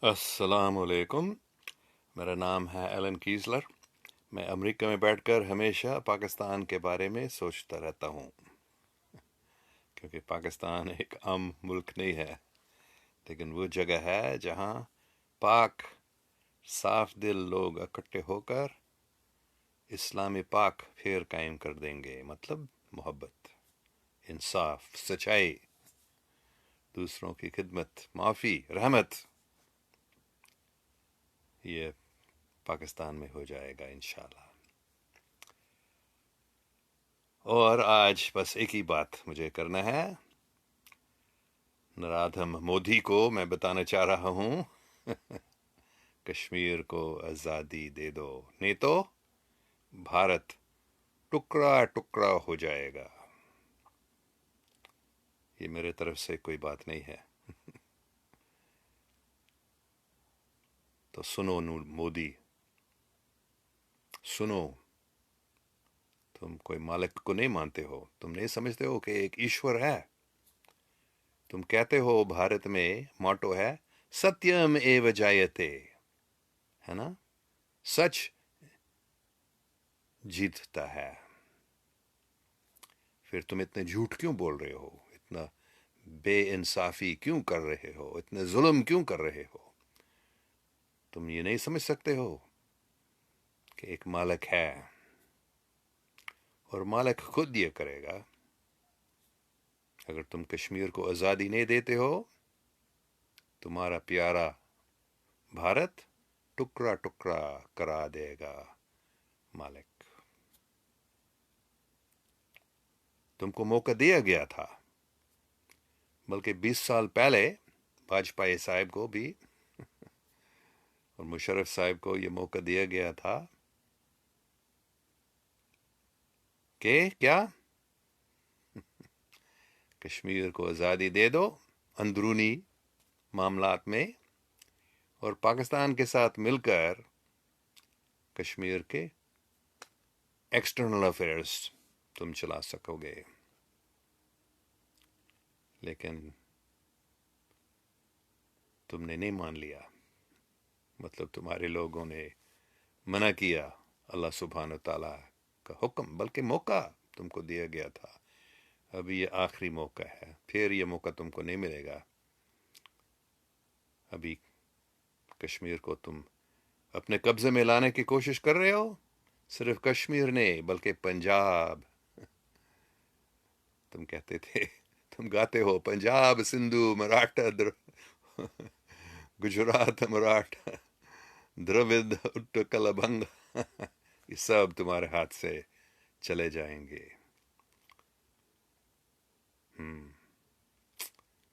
السلام علیکم۔ میرا نام ہے ایلن کیزلر۔ میں امریکہ میں بیٹھ کر ہمیشہ پاکستان کے بارے میں سوچتا رہتا ہوں، کیونکہ پاکستان ایک عام ملک نہیں ہے، لیکن وہ جگہ ہے جہاں پاک صاف دل لوگ اکٹھے ہو کر اسلامی پاک پھر قائم کر دیں گے۔ مطلب محبت، انصاف، سچائی، دوسروں کی خدمت، معافی، رحمت، یہ پاکستان میں ہو جائے گا انشاءاللہ۔ اور آج بس ایک ہی بات مجھے کرنا ہے۔ نرادھم مودی کو میں بتانا چاہ رہا ہوں، کشمیر کو آزادی دے دو، نہیں تو بھارت ٹکڑا ٹکڑا ہو جائے گا۔ یہ میرے طرف سے کوئی بات نہیں ہے۔ تو سنو مودی، سنو، تم کوئی مالک کو نہیں مانتے ہو، تم نہیں سمجھتے ہو کہ ایک ایشور ہے۔ تم کہتے ہو بھارت میں موٹو ہے ستیم ایو جایتے، ہے نا، سچ جیتتا ہے۔ پھر تم اتنے جھوٹ کیوں بول رہے ہو، اتنا بے انصافی کیوں کر رہے ہو، اتنے ظلم کیوں کر رہے ہو؟ تم یہ نہیں سمجھ سکتے ہو کہ ایک مالک ہے، اور مالک خود یہ کرے گا۔ اگر تم کشمیر کو آزادی نہیں دیتے ہو، تمہارا پیارا بھارت ٹکڑا ٹکڑا کرا دے گا مالک۔ تم کو موقع دیا گیا تھا، بلکہ 20 سال پہلے واجپئی صاحب کو بھی اور مشرف صاحب کو یہ موقع دیا گیا تھا کہ کیا کشمیر کو آزادی دے دو اندرونی معاملات میں، اور پاکستان کے ساتھ مل کر کشمیر کے ایکسٹرنل افیئرز تم چلا سکو گے۔ لیکن تم نے نہیں مان لیا، مطلب تمہارے لوگوں نے منع کیا اللہ سبحانہ و تعالیٰ کا حکم، بلکہ موقع تم کو دیا گیا تھا۔ ابھی یہ آخری موقع ہے، پھر یہ موقع تم کو نہیں ملے گا۔ ابھی کشمیر کو تم اپنے قبضے میں لانے کی کوشش کر رہے ہو، صرف کشمیر نہیں بلکہ پنجاب۔ تم کہتے تھے، تم گاتے ہو پنجاب سندھو مراٹھا گجرات مراٹھا دراوڈ اٹکل بنگ، یہ سب تمہارے ہاتھ سے چلے جائیں گے۔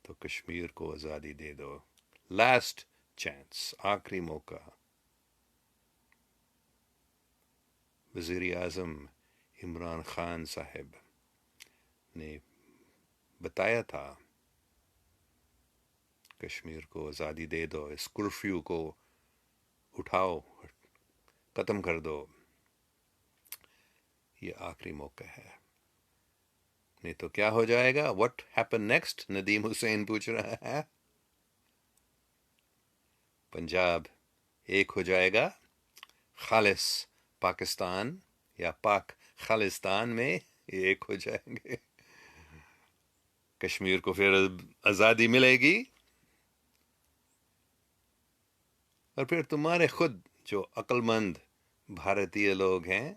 تو کشمیر کو آزادی دے دو، لاسٹ چانس، آخری موقع۔ وزیر اعظم عمران خان صاحب نے بتایا تھا کشمیر کو آزادی دے دو، اس کرفیو کو اٹھاؤ، ختم کر دو، یہ آخری موقع ہے، نہیں تو کیا ہو جائے گا؟ What happen next? Nadeem Hussain پوچھ رہا ہے۔ پنجاب ایک ہو جائے گا خالص پاکستان یا پاک خالستان میں، ایک ہو جائیں گے۔ کشمیر کو پھر آزادی ملے گی، اور پھر تمہارے خود جو عقل مند بھارتیہ لوگ ہیں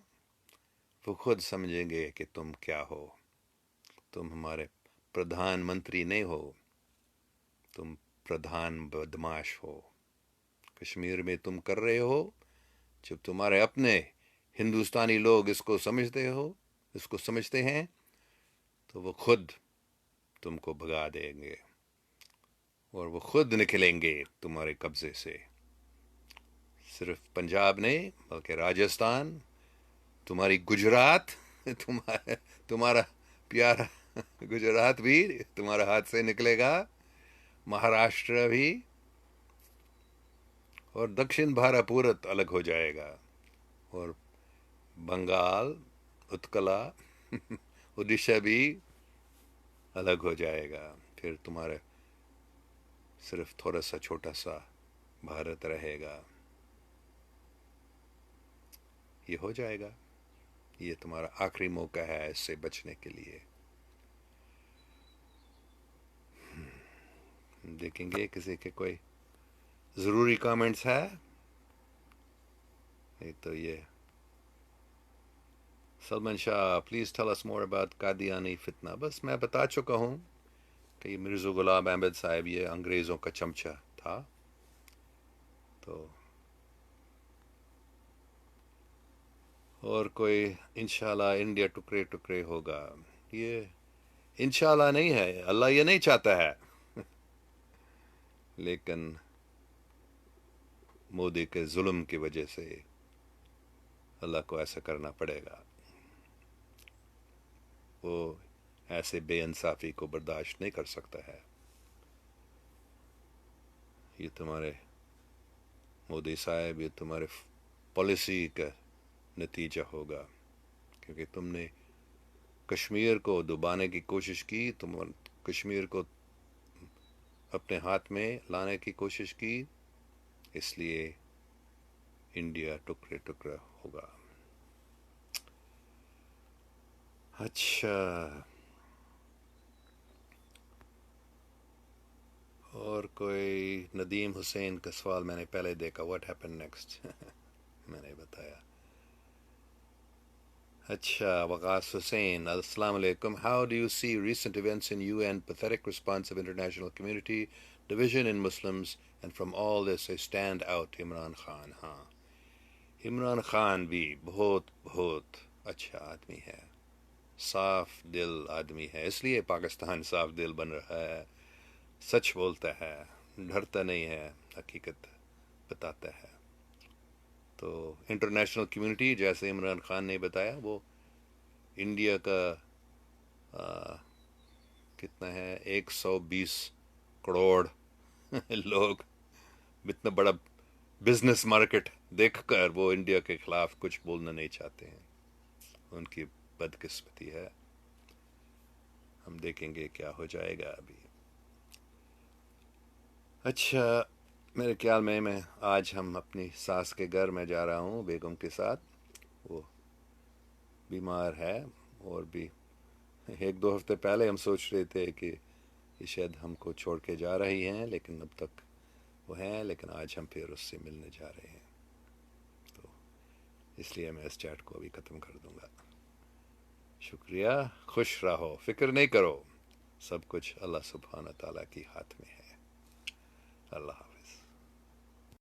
وہ خود سمجھیں گے کہ تم کیا ہو۔ تم ہمارے پردھان منتری نہیں ہو، تم پردھان بدماش ہو۔ کشمیر میں تم کر رہے ہو، جب تمہارے اپنے ہندوستانی لوگ اس کو سمجھتے ہیں تو وہ خود تم کو بھگا دیں گے، اور وہ خود نکلیں گے تمہارے قبضے سے۔ صرف پنجاب نہیں بلکہ راجستھان، تمہاری گجرات، تمہارا پیارا گجرات بھی تمہارا ہاتھ سے نکلے گا، مہاراشٹر بھی، اور دکشن بھارت پورت الگ ہو جائے گا، اور بنگال، اتکلا، اڈیشہ بھی الگ ہو جائے گا۔ پھر تمہارے صرف تھوڑا سا چھوٹا سا بھارت رہے گا، یہ ہو جائے گا. یہ تمہارا آخری موقع ہے اس سے بچنے کے لیے. دیکھیں گے کسی کے کوئی ضروری کامنٹس ہے. نہیں تو یہ Salman Shah please tell us more about Qadiani فتنہ. بس میں بتا چکا ہوں کہ یہ مرزا غلام احمد صاحب یہ انگریزوں کا چمچہ تھا. تو اور کوئی انشاءاللہ انڈیا ٹکڑے ٹکڑے ہوگا، یہ انشاءاللہ نہیں ہے، اللہ یہ نہیں چاہتا ہے. لیکن مودی کے ظلم کی وجہ سے اللہ کو ایسا کرنا پڑے گا. وہ ایسے بے انصافی کو برداشت نہیں کر سکتا ہے. یہ تمہارے مودی صاحب، یہ تمہارے پالیسی کا نتیجہ ہوگا، کیونکہ تم نے کشمیر کو دبانے کی کوشش کی، تم کشمیر کو اپنے ہاتھ میں لانے کی کوشش کی، اس لیے انڈیا ٹکڑے ٹکڑے ہوگا. اچھا، اور کوئی ندیم حسین کا سوال میں نے پہلے دیکھا، واٹ ہیپن نیکسٹ. میں نے بتایا. اچھا، وقاص حسین السلام علیکم. How do you see recent events in U N pathetic response of international community, division in Muslims, and from all this I stand out Imran Khan. ہاں، عمران خان بھی بہت بہت اچھا آدمی ہے، صاف دل آدمی ہے، اس لیے پاکستان صاف دل بن رہا ہے. سچ بولتا ہے، ڈرتا نہیں ہے، حقیقت بتاتا ہے. تو انٹرنیشنل کمیونٹی جیسے عمران خان نے بتایا، وہ انڈیا کا کتنا ہے 120 کروڑ لوگ، اتنا بڑا بزنس مارکیٹ دیکھ کر وہ انڈیا کے خلاف کچھ بولنا نہیں چاہتے ہیں. ان کی بدقسمتی ہے. ہم دیکھیں گے کیا ہو جائے گا ابھی. اچھا، میرے خیال میں آج ہم اپنی ساس کے گھر میں جا رہا ہوں بیگم کے ساتھ. وہ بیمار ہے، اور بھی 1-2 ہفتے پہلے ہم سوچ رہے تھے کہ یہ شاید ہم کو چھوڑ کے جا رہی ہیں، لیکن اب تک وہ ہیں. لیکن آج ہم پھر اس سے ملنے جا رہے ہیں، تو اس لیے میں اس چیٹ کو ابھی ختم کر دوں گا. شکریہ، خوش رہو، فکر نہیں کرو، سب کچھ اللہ سبحانہ تعالیٰ کی ہاتھ میں ہے. اللہ حافظ.